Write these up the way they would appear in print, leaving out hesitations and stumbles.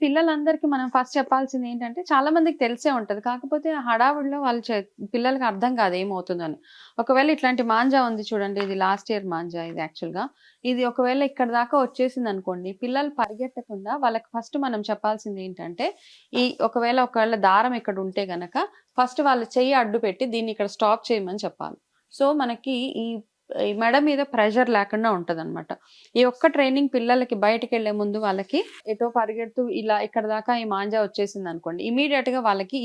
పిల్లలందరికీ మనం ఫస్ట్ చెప్పాల్సింది ఏంటంటే, చాలా మందికి తెలిసే ఉంటది. కాకపోతే ఆ హడావుడిలో వాళ్ళు పిల్లలకి అర్థం కాదు ఏమవుతుందని. ఒకవేళ ఇట్లాంటి మాంజా ఉంది చూడండి. ఇది లాస్ట్ ఇయర్ మాంజా ఇది యాక్చువల్‌గా. ఇది ఒకవేళ ఇక్కడి దాకా వచ్చేసిందనుకోండి, పిల్లలు పరిగెత్తకుండా వాళ్ళకి ఫస్ట్ మనం చెప్పాల్సింది ఏంటంటే, ఒకవేళ దారం ఇక్కడ ఉంటే గనక ఫస్ట్ వాళ్ళ చెయ్యి అడ్డు పెట్టి దీన్ని ఇక్కడ స్టాప్ చేయమని చెప్పాలి. సో, మనకి ఈ ఈ మెడ మీద ప్రెషర్ లేకుండా ఉంటదనమాట. ఈ ఒక్క ట్రైనింగ్ పిల్లలకి బయటికెళ్ళే ముందు వాళ్ళకి ఎటో పరిగెడుతూ ఇలా ఇక్కడ దాకా ఈ మాంజా వచ్చేసిందనుకోండి. ఇమ్మీడియేట్‌గా వాళ్ళకి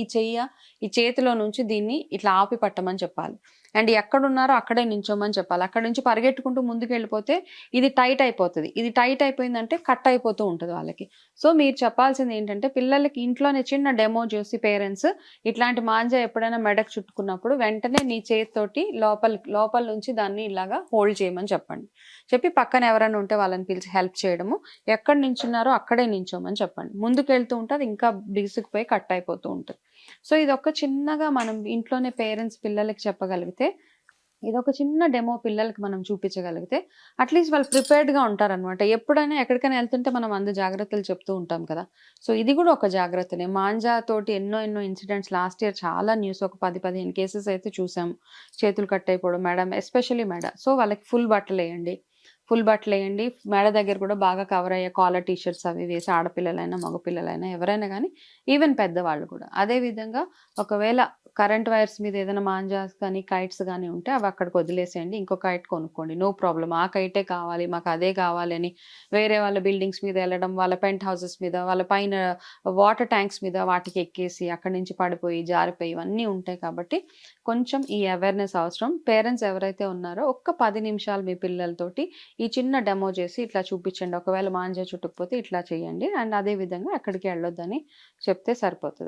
ఈ చేతిలో నుంచి దీన్ని ఇట్లా ఆపి పట్టమని చెప్పాలి. అండ్ ఎక్కడున్నారో అక్కడే నించోమని చెప్పాలి. అక్కడి నుంచి పరిగెట్టుకుంటూ ముందుకెళ్ళిపోతే ఇది టైట్ అయిపోతది. ఇది టైట్ అయిపోయిందంటే కట్ అయిపోతూ ఉంటది వాళ్ళకి. సో, మీరు చెప్పాల్సిందేంటంటే పిల్లలకి ఇంట్లోనే చిన్న డెమో చూసి పేరెంట్స్ ఇట్లాంటి మాంజా ఎప్పుడైనా మెడకు చుట్టుకున్నప్పుడు వెంటనే నీ చేత్తోటి లోపల నుంచి దాన్ని ఇలాగా హోల్డ్ చేయమని చెప్పండి. చెప్పి పక్కన ఎవరైనా ఉంటే వాళ్ళని పిలిచి హెల్ప్ చేయడము. ఎక్కడ నించున్నారో అక్కడే నించోమని చెప్పండి. ముందుకెళ్తూ ఉంటే అది ఇంకా బిగుసుకుపోయి కట్ అయిపోతూ ఉంటది. సో, ఇదొక చిన్నగా మనం ఇంట్లోనే పేరెంట్స్ పిల్లలకి చెప్పగలిగితే, ఇదొక చిన్న డెమో పిల్లలకి మనం చూపించగలిగితే, అట్‌లీస్ట్ వాళ్ళు ప్రిపేర్డ్‌గా ఉంటారనమాట. ఎప్పుడైనా ఎక్కడికైనా ఎళ్తుంటే మనం జాగ్రత్తలు చెప్తూ ఉంటాం కదా! సో, ఇది గూడా ఒక జాగ్రత్తనే. మాంజా తోటి ఎన్నో ఇన్సిడెంట్స్ లాస్ట్ ఇయర్ చాలా న్యూస్ ఒక 10, 15 కేసెస్ అయితే చూసాము. చేతులు కట్ అయిపోవడం, ఎస్పెషల్లీ మెడ. సో, వాళ్ళకి ఫుల్ బట్టలేయండి. మెడ దగ్గర కూడా బాగా కవర్ అయ్యే కాలర్ టీ షర్ట్స్ అవి వేసి ఆడపిల్లలైనా, మగపిల్లలైనా ఎవరైనా గానీ, ఈవెన్ పెద్దవాళ్ళు కూడా. అదే విధంగా ఒకవేళ కరెంట్ వైర్స్ మీద ఏదైనా మాంజాస్ కానీ, కైట్స్ గానీ ఉంటే అవి అక్కడికి వదిలేసేయండి. ఇంకో కైట్ కొనుక్కోండి. No problem. ఆ కైటే కావాలి, మాకు అదే కావాలని వేరే వాళ్ళ బిల్డింగ్స్ మీద ఎళ్ళడం, వాళ్ళ పెంట్ హౌసెస్ మీద, వాళ్ళ పైన వాటర్ ట్యాంక్స్ మీద వాటికి ఎక్కేసి అక్కడి నుంచి పడిపోయి, జారిపోయి ఇవన్నీ ఉంటాయి కాబట్టి కొంచెం ఈ అవేర్‌నెస్ అవసరం. పేరెంట్స్ ఎవరైతే ఉన్నారో ఒక్క 10 నిమిషాలు మీ పిల్లలతోటి ఈ చిన్న డెమో చేసి ఇట్లా చూపిచ్చండి. ఒకవేళ మాంజా చుట్టకపోతే ఇట్లా చేయండి. అండ్ అదే విధంగా ఎక్కడికి ఎళ్ళొద్దని చెప్తే సరిపోతది.